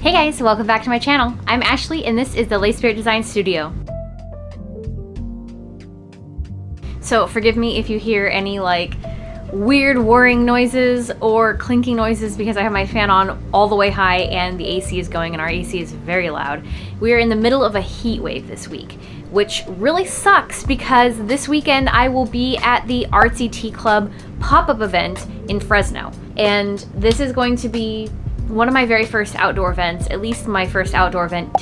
Hey guys, welcome back to my channel. I'm Ashley and this is the Lay Spirit Design Studio. So forgive me if you hear any like weird whirring noises or clinking noises because I have my fan on all the way high and the AC is going and our AC is very loud. We are in the middle of a heat wave this week, which really sucks because this weekend I will be at the Artsy Tea Club pop-up event in Fresno. And this is going to be one of my very first outdoor events, at least my first outdoor event,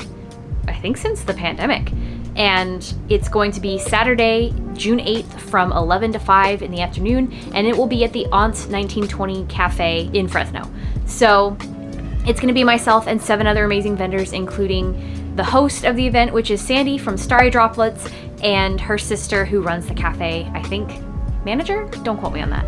I think since the pandemic. And it's going to be Saturday, June 8th from 11 to 5 in the afternoon, and it will be at the Ontz 1920 Cafe in Fresno. So it's gonna be myself and 7 other amazing vendors, including the host of the event, which is Sandy from Starry Droplets, and her sister who runs the cafe, I think, manager? Don't quote me on that.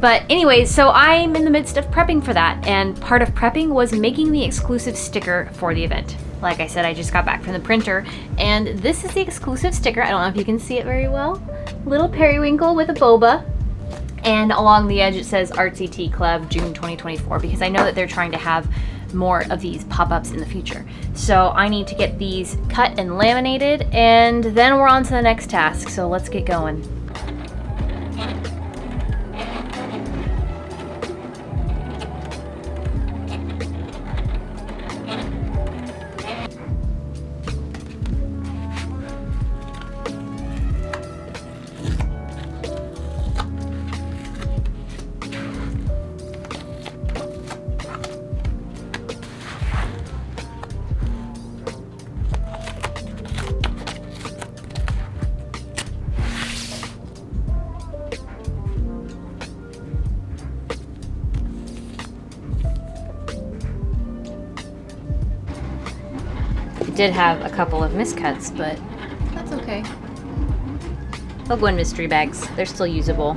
But anyways, so I'm in the midst of prepping for that, and part of prepping was making the exclusive sticker for the event. Like I said, I just got back from the printer, and this is the exclusive sticker. I don't know if you can see it very well. Little periwinkle with a boba, and along the edge it says Artsy Tea Club, June 2024, because I know that they're trying to have more of these pop-ups in the future. So I need to get these cut and laminated, and then we're on to the next task, so let's get going. Did have a couple of miscuts, but that's okay. They'll go in mystery bags. They're still usable.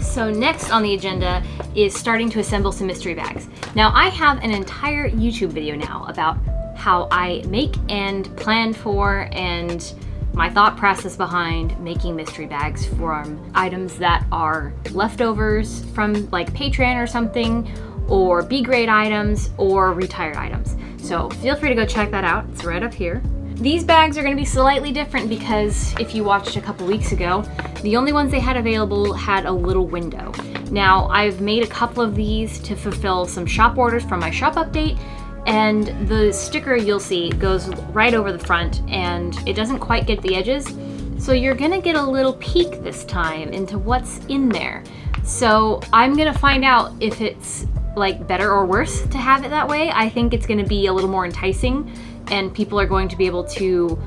So next on the agenda is starting to assemble some mystery bags. Now I have an entire YouTube video now about how I make and plan for and my thought process behind making mystery bags from items that are leftovers from like Patreon or something, or B-grade items or retired items. So feel free to go check that out. It's right up here. These bags are going to be slightly different because if you watched a couple weeks ago, the only ones they had available had a little window. Now I've made a couple of these to fulfill some shop orders from my shop update, and the sticker you'll see goes right over the front and it doesn't quite get the edges. So you're gonna get a little peek this time into what's in there. So I'm gonna find out if it's like better or worse to have it that way. I think it's gonna be a little more enticing and people are going to be able to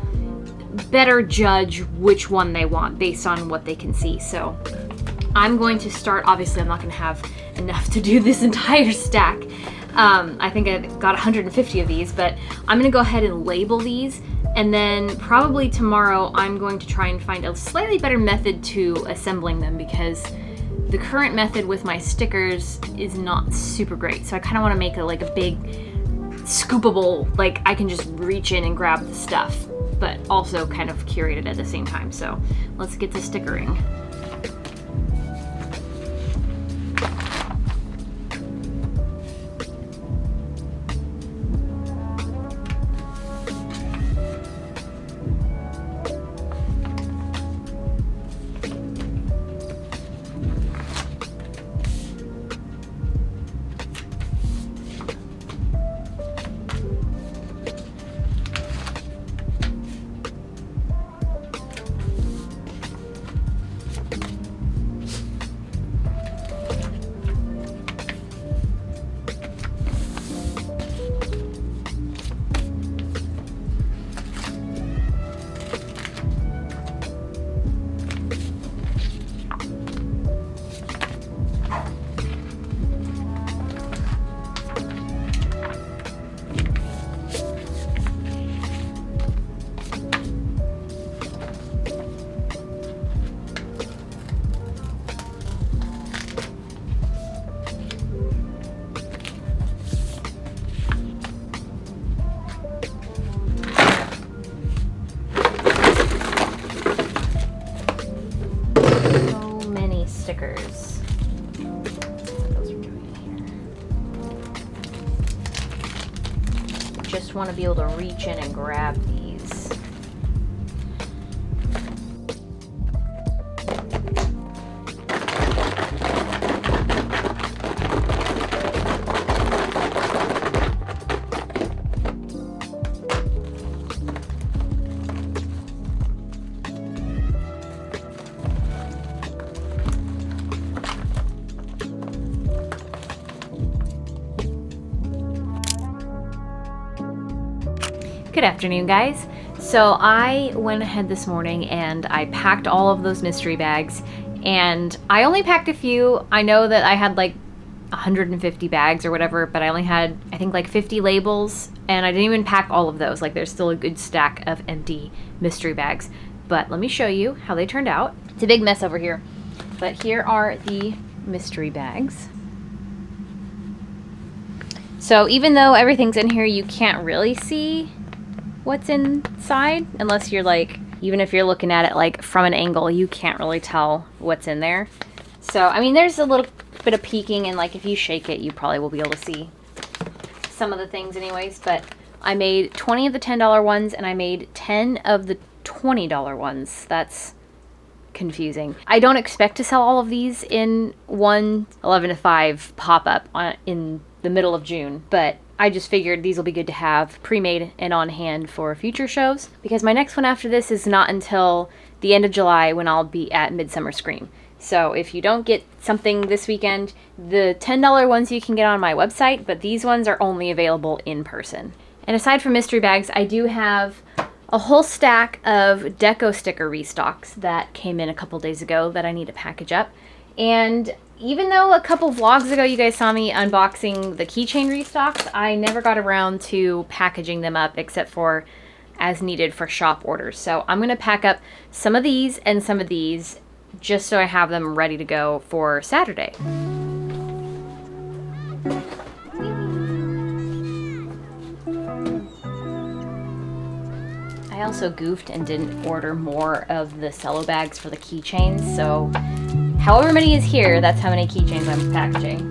better judge which one they want based on what they can see. So I'm going to start, obviously I'm not gonna have enough to do this entire stack. I think I got 150 of these, but I'm gonna go ahead and label these, and then probably tomorrow I'm going to try and find a slightly better method to assembling them because the current method with my stickers is not super great. So I kind of want to make like a big scoopable, like I can just reach in and grab the stuff, but also kind of curate it at the same time. So let's get to stickering. just want to be able to reach in and grab these. Good afternoon, guys. So I went ahead this morning and I packed all of those mystery bags, and I only packed a few. I know that I had like 150 bags or whatever, but I only had, I think, like 50 labels, and I didn't even pack all of those. Like, there's still a good stack of empty mystery bags. But let me show you how they turned out. It's a big mess over here, but here are the mystery bags. So even though everything's in here, you can't really see what's inside unless you're like, even if you're looking at it like from an angle, you can't really tell what's in there. So I mean, there's a little bit of peeking, and like if you shake it, you probably will be able to see some of the things anyways. But I made 20 of the $10 ones and I made 10 of the $20 ones. That's confusing. I don't expect to sell all of these in one 11 to 5 pop-up in the middle of June, but I just figured these will be good to have pre-made and on hand for future shows, because my next one after this is not until the end of July when I'll be at Midsummer Scream. So if you don't get something this weekend, the $10 ones you can get on my website, but these ones are only available in person. And aside from mystery bags, I do have a whole stack of Deco sticker restocks that came in a couple days ago that I need to package up. And even though a couple vlogs ago you guys saw me unboxing the keychain restocks, I never got around to packaging them up except for as needed for shop orders. So I'm going to pack up some of these and some of these just so I have them ready to go for Saturday. I also goofed and didn't order more of the cello bags for the keychains, so however many is here, that's how many keychains I'm packaging.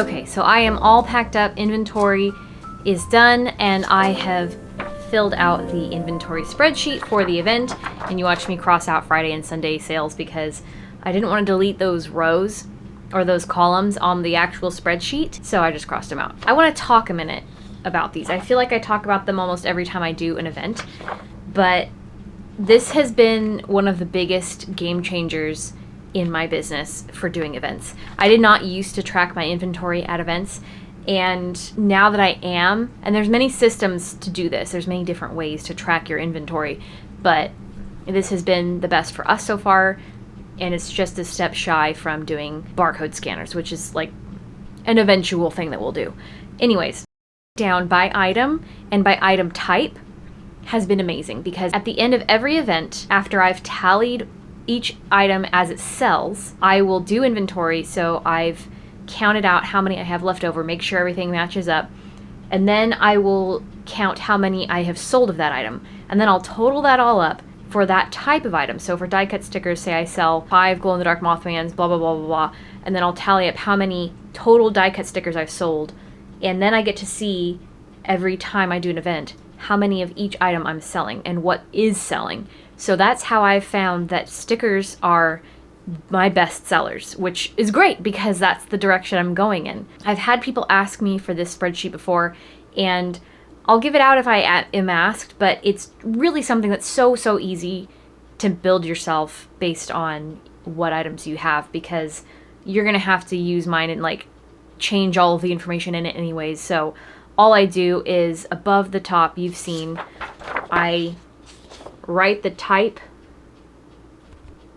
Okay, so I am all packed up, inventory is done, and I have filled out the inventory spreadsheet for the event, and you watched me cross out Friday and Sunday sales because I didn't want to delete those rows or those columns on the actual spreadsheet, so I just crossed them out. I want to talk a minute about these. I feel like I talk about them almost every time I do an event, but this has been one of the biggest game changers in my business for doing events. I did not used to track my inventory at events, and now that I am, and there's many systems to do this, there's many different ways to track your inventory, but this has been the best for us so far, and it's just a step shy from doing barcode scanners, which is like an eventual thing that we'll do. Anyways, down by item and by item type has been amazing, because at the end of every event, after I've tallied each item as it sells, I will do inventory, so I've counted out how many I have left over, make sure everything matches up, and then I will count how many I have sold of that item, and then I'll total that all up for that type of item. So for die cut stickers, say I sell 5 glow-in-the-dark Mothmans, blah, blah, blah, blah, blah, and then I'll tally up how many total die cut stickers I've sold, and then I get to see every time I do an event how many of each item I'm selling and what is selling. So that's how I've found that stickers are my best sellers, which is great because that's the direction I'm going in. I've had people ask me for this spreadsheet before, and I'll give it out if I am asked, but it's really something that's so easy to build yourself based on what items you have, because you're gonna have to use mine and like change all of the information in it anyways. So all I do is above the top, you've seen, I write the type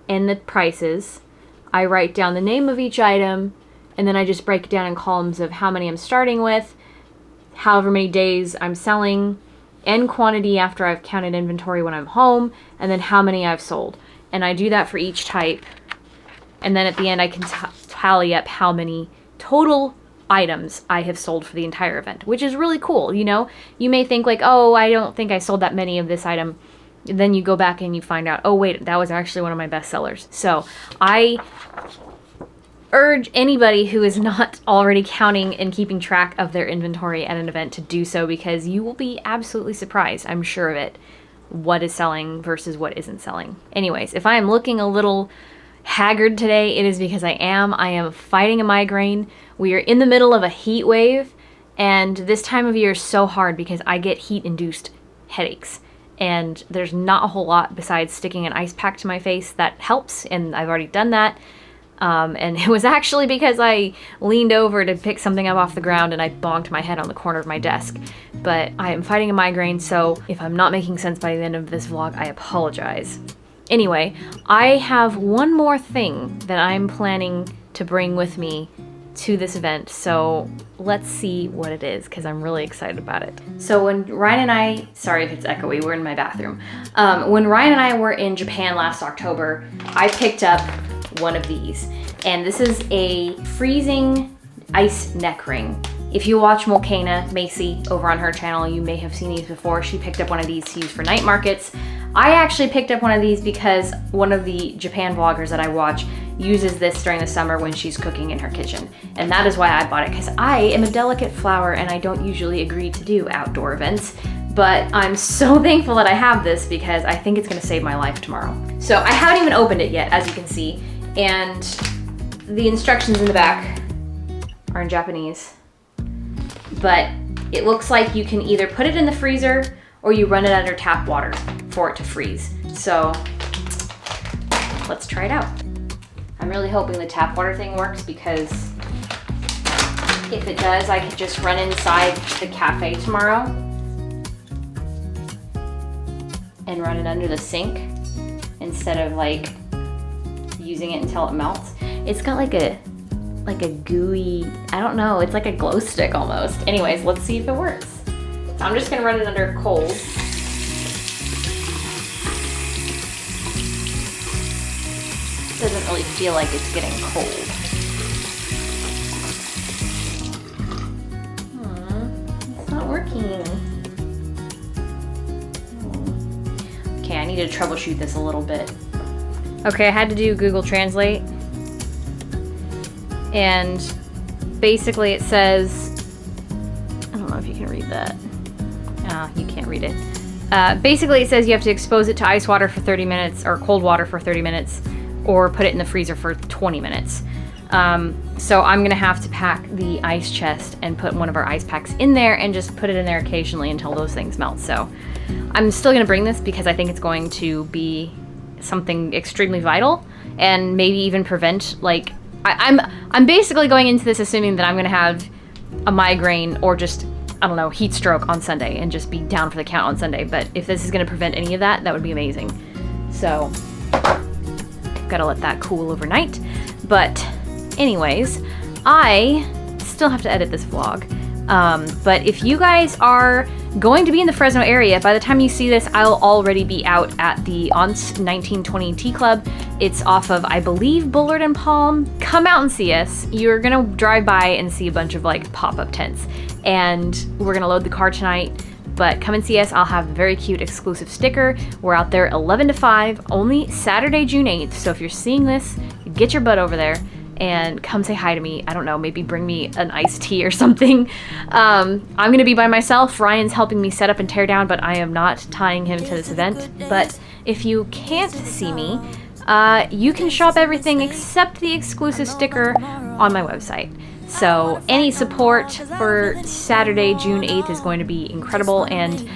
and the prices. I write down the name of each item, and then I just break it down in columns of how many I'm starting with, however many days I'm selling, and quantity after I've counted inventory when I'm home, and then how many I've sold. And I do that for each type, and then at the end I can tally up how many total items I have sold for the entire event, which is really cool. You know, you may think like, oh, I don't think I sold that many of this item. Then you go back and you find out, oh wait, that was actually one of my best sellers. So I urge anybody who is not already counting and keeping track of their inventory at an event to do so, because you will be absolutely surprised, I'm sure of it, what is selling versus what isn't selling. Anyways, if I am looking a little haggard today, it is because I am fighting a migraine. We are in the middle of a heat wave, and this time of year is so hard because I get heat-induced headaches. And there's not a whole lot besides sticking an ice pack to my face that helps, and I've already done that. And it was actually because I leaned over to pick something up off the ground and I bonked my head on the corner of my desk. But I am fighting a migraine, so if I'm not making sense by the end of this vlog, I apologize. Anyway, I have one more thing that I'm planning to bring with me to this event, so let's see what it is, because I'm really excited about it. So when Ryan and I, sorry if it's echoey, we're in my bathroom. When Ryan and I were in Japan last October, I picked up one of these, and this is a freezing ice neck ring. If you watch Molkana Macy over on her channel, you may have seen these before. She picked up one of these to use for night markets. I actually picked up one of these because one of the Japan vloggers that I watch uses this during the summer when she's cooking in her kitchen. And that is why I bought it, because I am a delicate flower and I don't usually agree to do outdoor events. But I'm so thankful that I have this because I think it's gonna save my life tomorrow. So I haven't even opened it yet, as you can see. And the instructions in the back are in Japanese. But it looks like you can either put it in the freezer or you run it under tap water for it to freeze. So let's try it out. I'm really hoping the tap water thing works, because if it does, I could just run inside the cafe tomorrow and run it under the sink instead of like using it until it melts. It's got like a gooey, I don't know, it's like a glow stick almost. Anyways, let's see if it works. So I'm just gonna run it under cold. Doesn't really feel like it's getting cold. It's not working. Okay, I need to troubleshoot this a little bit. Okay, I had to do Google Translate. And basically it says, I don't know if you can read that. You can't read it. Basically it says you have to expose it to ice water for 30 minutes or cold water for 30 minutes or put it in the freezer for 20 minutes. So I'm gonna have to pack the ice chest and put one of our ice packs in there and just put it in there occasionally until those things melt. So I'm still gonna bring this because I think it's going to be something extremely vital and maybe even prevent, like, I'm basically going into this assuming that I'm gonna have a migraine or just, I don't know, heat stroke on Sunday and just be down for the count on Sunday. But if this is gonna prevent any of that, that would be amazing. So gotta let that cool overnight. But anyways, I still have to edit this vlog. But if you guys are going to be in the Fresno area, by the time you see this, I'll already be out at the Ontz 1920 Tea Club. It's off of, I believe, Bullard and Palm. Come out and see us. You're gonna drive by and see a bunch of like pop-up tents. And we're gonna load the car tonight, but come and see us. I'll have a very cute exclusive sticker. We're out there 11 to 5, only Saturday, June 8th. So if you're seeing this, get your butt over there and come say hi to me. I don't know, maybe bring me an iced tea or something. I'm gonna be by myself. Ryan's helping me set up and tear down, but I am not tying him to this event. But if you can't see me, you can shop everything except the exclusive sticker on my website. So any support for Saturday, June 8th is going to be incredible, and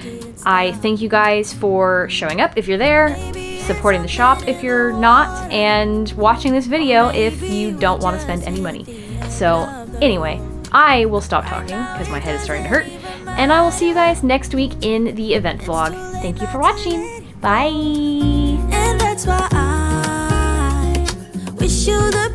I thank you guys for showing up if you're there, supporting the shop if you're not, and watching this video if you don't want to spend any money. So anyway, I will stop talking because my head is starting to hurt, and I will see you guys next week in the event vlog. Thank you for watching. Bye! And that's why I wish you the